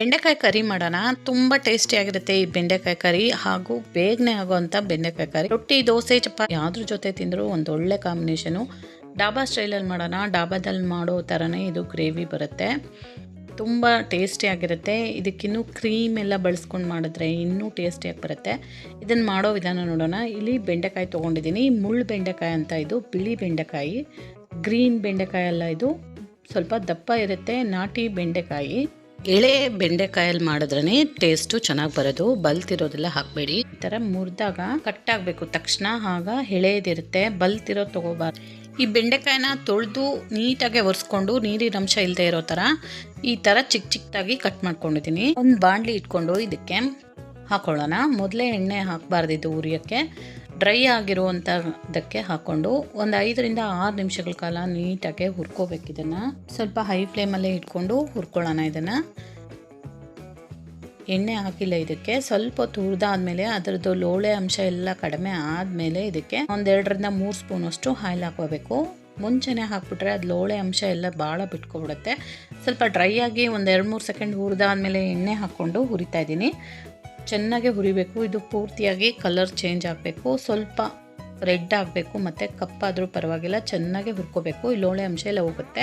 ಬೆಂಡೆಕಾಯಿ ಕರಿ ಮಾಡೋಣ. ತುಂಬ ಟೇಸ್ಟಿಯಾಗಿರುತ್ತೆ ಈ ಬೆಂಡೆಕಾಯಿ ಕರಿ, ಹಾಗೂ ಬೇಗನೆ ಆಗುವಂಥ ಬೆಂಡೆಕಾಯಿ ಕರಿ. ರೊಟ್ಟಿ, ದೋಸೆ, ಚಪಾತಿ ಯಾವ್ದ್ರ ಜೊತೆ ತಿಂದರೂ ಒಂದು ಒಳ್ಳೆ ಕಾಂಬಿನೇಷನು. ಡಾಬಾ ಸ್ಟೈಲಲ್ಲಿ ಮಾಡೋಣ. ಡಾಬಾದಲ್ಲಿ ಮಾಡೋ ಥರನೇ ಇದು ಗ್ರೇವಿ ಬರುತ್ತೆ, ತುಂಬ ಟೇಸ್ಟಿಯಾಗಿರುತ್ತೆ. ಇದಕ್ಕಿನ್ನೂ ಕ್ರೀಮ್ ಎಲ್ಲ ಬಳಸ್ಕೊಂಡು ಮಾಡಿದ್ರೆ ಇನ್ನೂ ಟೇಸ್ಟಿಯಾಗಿ ಬರುತ್ತೆ. ಇದನ್ನು ಮಾಡೋ ವಿಧಾನ ನೋಡೋಣ. ಇಲ್ಲಿ ಬೆಂಡೆಕಾಯಿ ತೊಗೊಂಡಿದ್ದೀನಿ, ಮುಳ್ಳು ಬೆಂಡೆಕಾಯಿ ಅಂತ. ಇದು ಬಿಳಿ ಬೆಂಡೆಕಾಯಿ, ಗ್ರೀನ್ ಬೆಂಡೆಕಾಯಿ ಅಲ್ಲ, ಇದು ಸ್ವಲ್ಪ ದಪ್ಪ ಇರುತ್ತೆ. ನಾಟಿ ಬೆಂಡೆಕಾಯಿ. ಎಳೆ ಬೆಂಡೆಕಾಯಲ್ಲಿ ಮಾಡಿದ್ರೇ ಟೇಸ್ಟು ಚೆನ್ನಾಗಿ ಬರೋದು, ಬಲ್ತಿರೋದೆಲ್ಲ ಹಾಕಬೇಡಿ. ಈ ಥರ ಮುರಿದಾಗ ಕಟ್ಟಾಗಬೇಕು ತಕ್ಷಣ, ಆಗ ಎಳೆದಿರುತ್ತೆ. ಬಲ್ತಿರೋದು ತೊಗೋಬಾರ್ದು. ಈ ಬೆಂಡೆಕಾಯಿನ ತೊಳೆದು ನೀಟಾಗಿ ಒರೆಸ್ಕೊಂಡು ನೀರಿನ ಅಂಶ ಇಲ್ಲದೆ ಇರೋ ಥರ ಈ ಥರ ಚಿಕ್ಕ ಚಿಕ್ಕದಾಗಿ ಕಟ್ ಮಾಡ್ಕೊಂಡಿದ್ದೀನಿ. ಒಂದು ಬಾಣಲಿ ಇಟ್ಕೊಂಡು ಇದಕ್ಕೆ ಹಾಕೊಳ್ಳೋಣ. ಮೊದಲೇ ಎಣ್ಣೆ ಹಾಕಬಾರ್ದಿದ್ದು ಉರಿಯೋಕ್ಕೆ. ಡ್ರೈ ಆಗಿರುವಂಥದ್ದಕ್ಕೆ ಹಾಕ್ಕೊಂಡು ಒಂದು 5 ರಿಂದ 6 ನಿಮಿಷಗಳ ಕಾಲ ನೀಟಾಗಿ ಹುರ್ಕೋಬೇಕು. ಇದನ್ನು ಸ್ವಲ್ಪ ಹೈ ಫ್ಲೇಮಲ್ಲೇ ಇಟ್ಕೊಂಡು ಹುರ್ಕೊಳ್ಳೋಣ. ಇದನ್ನು ಎಣ್ಣೆ ಹಾಕಿಲ್ಲ ಇದಕ್ಕೆ. ಸ್ವಲ್ಪ ಹೊತ್ತು ಹುರಿದಾದ್ಮೇಲೆ ಅದರದ್ದು ಲೋಳೆ ಅಂಶ ಎಲ್ಲ ಕಡಿಮೆ ಆದಮೇಲೆ ಇದಕ್ಕೆ 1 ರಿಂದ 3 ಸ್ಪೂನಷ್ಟು ಆಯಿಲ್ ಹಾಕೋಬೇಕು. ಮುಂಚೆನೇ ಹಾಕ್ಬಿಟ್ರೆ ಅದು ಲೋಳೆ ಅಂಶ ಎಲ್ಲ ಭಾಳ ಬಿಟ್ಕೊಬಿಡುತ್ತೆ. ಸ್ವಲ್ಪ ಡ್ರೈ ಆಗಿ ಒಂದು 2-3 ಸೆಕೆಂಡ್ ಹುರಿದಾದ್ಮೇಲೆ ಎಣ್ಣೆ ಹಾಕ್ಕೊಂಡು ಹುರಿತಾ ಇದ್ದೀನಿ. ಚೆನ್ನಾಗಿ ಹುರಿಬೇಕು. ಇದು ಪೂರ್ತಿಯಾಗಿ ಕಲರ್ ಚೇಂಜ್ ಆಗಬೇಕು, ಸ್ವಲ್ಪ ರೆಡ್ ಆಗಬೇಕು, ಮತ್ತು ಕಪ್ಪಾದರೂ ಪರವಾಗಿಲ್ಲ. ಚೆನ್ನಾಗಿ ಹುರ್ಕೋಬೇಕು, ಈ ಲೋಳೆ ಅಂಶ ಎಲ್ಲ ಹೋಗುತ್ತೆ.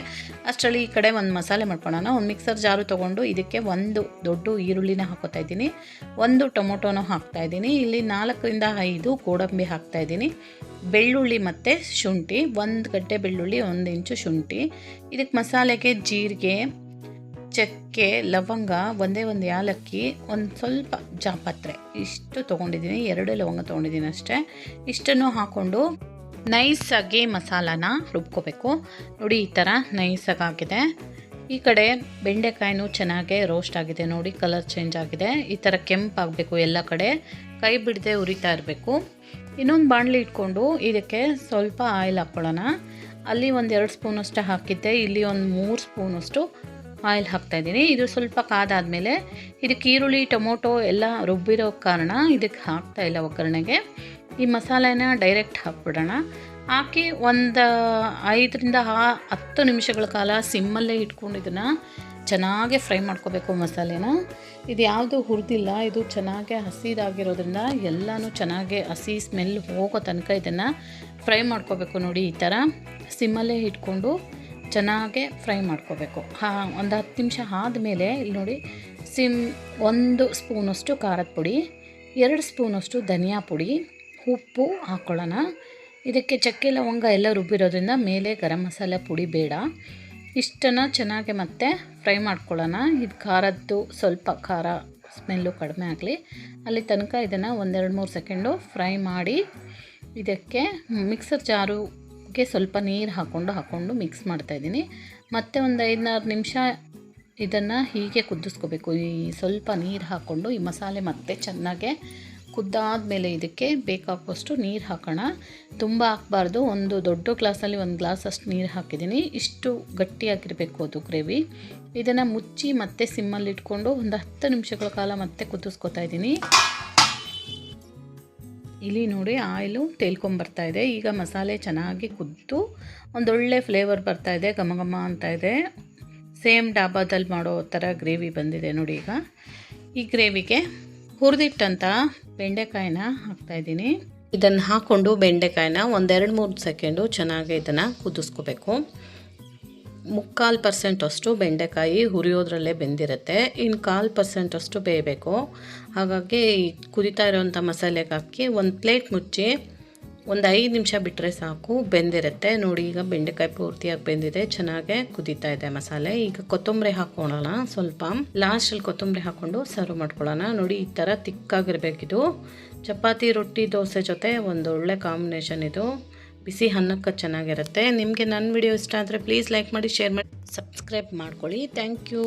ಅಷ್ಟರಲ್ಲಿ ಈ ಕಡೆ ಒಂದು ಮಸಾಲೆ ಮಾಡ್ಕೊಳ್ಳೋಣ. ಒಂದು ಮಿಕ್ಸರ್ ಜಾರು ತೊಗೊಂಡು ಇದಕ್ಕೆ 1 ದೊಡ್ಡ ಈರುಳ್ಳಿನ ಹಾಕೋತಾ ಇದ್ದೀನಿ, 1 ಟೊಮೊಟೊನೂ ಹಾಕ್ತಾಯಿದ್ದೀನಿ. ಇಲ್ಲಿ 4 ರಿಂದ 5 ಗೋಡಂಬಿ ಹಾಕ್ತಾಯಿದ್ದೀನಿ. ಬೆಳ್ಳುಳ್ಳಿ ಮತ್ತು ಶುಂಠಿ, 1 ಗಡ್ಡೆ ಬೆಳ್ಳುಳ್ಳಿ, 1 ಇಂಚು ಶುಂಠಿ. ಇದಕ್ಕೆ ಮಸಾಲೆಗೆ ಜೀರಿಗೆ, ಚಕ್ಕೆ, ಲವಂಗ, ಒಂದೇ ಒಂದು ಯಾಲಕ್ಕಿ, ಒಂದು ಸ್ವಲ್ಪ ಜಾಪತ್ರೆ, ಇಷ್ಟು ತೊಗೊಂಡಿದ್ದೀನಿ. 2 ಲವಂಗ ತೊಗೊಂಡಿದ್ದೀನಿ ಅಷ್ಟೇ. ಇಷ್ಟನ್ನು ಹಾಕ್ಕೊಂಡು ನೈಸಾಗಿ ಮಸಾಲಾನ ರುಬ್ಕೋಬೇಕು. ನೋಡಿ, ಈ ಥರ ನೈಸಾಗಿ ಆಗಿದೆ. ಈ ಕಡೆ ಬೆಂಡೆಕಾಯಿನೂ ಚೆನ್ನಾಗಿ ರೋಸ್ಟ್ ಆಗಿದೆ. ನೋಡಿ, ಕಲರ್ ಚೇಂಜ್ ಆಗಿದೆ. ಈ ಥರ ಕೆಂಪಾಗಬೇಕು ಎಲ್ಲ ಕಡೆ, ಕೈ ಬಿಡದೆ ಉರಿತಾ ಇರಬೇಕು. ಇನ್ನೊಂದು ಬಾಣಲಿ ಇಟ್ಕೊಂಡು ಇದಕ್ಕೆ ಸ್ವಲ್ಪ ಆಯಿಲ್ ಹಾಕ್ಕೊಳ್ಳೋಣ. ಅಲ್ಲಿ 1-2 ಸ್ಪೂನಷ್ಟು ಹಾಕಿದ್ದೆ, ಇಲ್ಲಿ ಒಂದು 3 ಸ್ಪೂನಷ್ಟು ಆಯಿಲ್ ಹಾಕ್ತಾಯಿದ್ದೀನಿ. ಇದು ಸ್ವಲ್ಪ ಕಾದಾದಮೇಲೆ ಇದಕ್ಕೆ ಈರುಳ್ಳಿ, ಟೊಮೊಟೊ ಎಲ್ಲ ರುಬ್ಬಿರೋ ಕಾರಣ ಇದಕ್ಕೆ ಹಾಕ್ತಾಯಿಲ್ಲ ಒಗ್ಗರಣೆಗೆ. ಈ ಮಸಾಲೆನ ಡೈರೆಕ್ಟ್ ಹಾಕ್ಬಿಡೋಣ. ಹಾಕಿ ಒಂದು 5 ರಿಂದ 10 ನಿಮಿಷಗಳ ಕಾಲ ಸಿಮ್ಮಲ್ಲೇ ಇಟ್ಕೊಂಡು ಇದನ್ನು ಚೆನ್ನಾಗಿ ಫ್ರೈ ಮಾಡ್ಕೋಬೇಕು ಮಸಾಲೆನ. ಇದು ಯಾವುದು ಹುರಿದಿಲ್ಲ, ಇದು ಚೆನ್ನಾಗಿ ಹಸಿದಾಗಿರೋದ್ರಿಂದ ಎಲ್ಲನೂ ಚೆನ್ನಾಗಿ ಹಸಿ ಸ್ಮೆಲ್ ಹೋಗೋ ತನಕ ಇದನ್ನು ಫ್ರೈ ಮಾಡ್ಕೋಬೇಕು. ನೋಡಿ, ಈ ಥರ ಸಿಮ್ಮಲ್ಲೇ ಇಟ್ಕೊಂಡು ಚೆನ್ನಾಗೆ ಫ್ರೈ ಮಾಡ್ಕೋಬೇಕು. ಒಂದು 10 ನಿಮಿಷ ಆದಮೇಲೆ ಇಲ್ಲಿ ನೋಡಿ, 1 ಸ್ಪೂನಷ್ಟು ಖಾರದ ಪುಡಿ, 2 ಸ್ಪೂನಷ್ಟು ಧನಿಯಾ ಪುಡಿ, ಉಪ್ಪು ಹಾಕ್ಕೊಳ್ಳೋಣ. ಇದಕ್ಕೆ ಚಕ್ಕೆ ಲವಂಗ ಎಲ್ಲ ರುಬ್ಬಿರೋದ್ರಿಂದ ಮೇಲೆ ಗರಂ ಮಸಾಲೆ ಪುಡಿ ಬೇಡ. ಇಷ್ಟನ್ನು ಚೆನ್ನಾಗಿ ಮತ್ತೆ ಫ್ರೈ ಮಾಡ್ಕೊಳ್ಳೋಣ. ಇದು ಖಾರದ್ದು ಸ್ವಲ್ಪ ಖಾರ ಸ್ಮೆಲ್ಲು ಕಡಿಮೆ ಆಗಲಿ ಅಲ್ಲಿ ತನಕ ಇದನ್ನು 1-2-3 ಸೆಕೆಂಡು ಫ್ರೈ ಮಾಡಿ ಇದಕ್ಕೆ ಮಿಕ್ಸರ್ ಜಾರುಗೆ ಸ್ವಲ್ಪ ನೀರು ಹಾಕ್ಕೊಂಡು ಮಿಕ್ಸ್ ಮಾಡ್ತಾಯಿದ್ದೀನಿ. ಮತ್ತು ಒಂದು 5-6 ನಿಮಿಷ ಇದನ್ನು ಹೀಗೆ ಕುದಿಸ್ಕೋಬೇಕು. ಈ ಸ್ವಲ್ಪ ನೀರು ಹಾಕ್ಕೊಂಡು ಈ ಮಸಾಲೆ ಮತ್ತೆ ಚೆನ್ನಾಗೆ ಕುದ್ದಾದಮೇಲೆ ಇದಕ್ಕೆ ಬೇಕಾಗುವಷ್ಟು ನೀರು ಹಾಕೋಣ. ತುಂಬ ಹಾಕಬಾರ್ದು. ಒಂದು ದೊಡ್ಡ ಗ್ಲಾಸಲ್ಲಿ 1 ಗ್ಲಾಸಷ್ಟು ನೀರು ಹಾಕಿದ್ದೀನಿ. ಇಷ್ಟು ಗಟ್ಟಿಯಾಗಿರಬೇಕು ಅದು ಗ್ರೇವಿ. ಇದನ್ನು ಮುಚ್ಚಿ ಮತ್ತೆ ಸಿಮ್ಮಲ್ಲಿಟ್ಕೊಂಡು ಒಂದು 10 ನಿಮಿಷಗಳ ಕಾಲ ಮತ್ತೆ ಕುದಿಸ್ಕೊತಾ ಇದ್ದೀನಿ. ಇಲ್ಲಿ ನೋಡಿ, ಆಯಿಲು ತೇಲ್ಕೊಂಬರ್ತಾಯಿದೆ. ಈಗ ಮಸಾಲೆ ಚೆನ್ನಾಗಿ ಕುದ್ದು ಒಂದೊಳ್ಳೆ ಫ್ಲೇವರ್ ಬರ್ತಾಯಿದೆ, ಘಮ ಘಮ ಅಂತ ಇದೆ. ಸೇಮ್ ಡಾಬಾದಲ್ಲಿ ಮಾಡೋ ಥರ ಗ್ರೇವಿ ಬಂದಿದೆ ನೋಡಿ. ಈಗ ಈ ಗ್ರೇವಿಗೆ ಹುರಿದಿಟ್ಟಂಥ ಬೆಂಡೆಕಾಯಿನ ಹಾಕ್ತಾಯಿದ್ದೀನಿ. ಇದನ್ನು ಹಾಕ್ಕೊಂಡು ಬೆಂಡೆಕಾಯಿನ 1-2-3 ಸೆಕೆಂಡು ಚೆನ್ನಾಗಿ ಇದನ್ನು ಕುದಿಸ್ಕೋಬೇಕು. 3/4% ಅಷ್ಟು ಬೆಂಡೆಕಾಯಿ ಹುರಿಯೋದ್ರಲ್ಲೇ ಬೆಂದಿರುತ್ತೆ, ಇನ್ನು 1/4% ಅಷ್ಟು ಬೇಯಬೇಕು. ಹಾಗಾಗಿ ಕುದಿತಾ ಇರೋವಂಥ ಮಸಾಲೆಗೆ ಹಾಕಿ ಒಂದು ಪ್ಲೇಟ್ ಮುಚ್ಚಿ ಒಂದು 5 ನಿಮಿಷ ಬಿಟ್ಟರೆ ಸಾಕು, ಬೆಂದಿರುತ್ತೆ. ನೋಡಿ, ಈಗ ಬೆಂಡೆಕಾಯಿ ಪೂರ್ತಿಯಾಗಿ ಬೆಂದಿದೆ, ಚೆನ್ನಾಗೆ ಕುದೀತಾ ಇದೆ ಮಸಾಲೆ. ಈಗ ಕೊತ್ತಂಬರಿ ಹಾಕ್ಕೊಳ್ಳೋಣ. ಸ್ವಲ್ಪ ಲಾಸ್ಟಲ್ಲಿ ಕೊತ್ತಂಬರಿ ಹಾಕ್ಕೊಂಡು ಸರ್ವ್ ಮಾಡ್ಕೊಳ್ಳೋಣ. ನೋಡಿ, ಈ ಥರ ತಿಕ್ಕಾಗಿರಬೇಕಿದು. ಚಪಾತಿ, ರೊಟ್ಟಿ, ದೋಸೆ ಜೊತೆ ಒಂದು ಒಳ್ಳೆ ಕಾಂಬಿನೇಷನ್ ಇದು. ಬಿಸಿ ಅನ್ನಕ್ಕೆ ಚೆನ್ನಾಗಿರುತ್ತೆ. ನಿಮಗೆ ನನ್ನ ವಿಡಿಯೋ ಇಷ್ಟ ಆದರೆ ಪ್ಲೀಸ್ ಲೈಕ್ ಮಾಡಿ, ಶೇರ್ ಮಾಡಿ, ಸಬ್ಸ್ಕ್ರೈಬ್ ಮಾಡ್ಕೊಳ್ಳಿ. Thank you.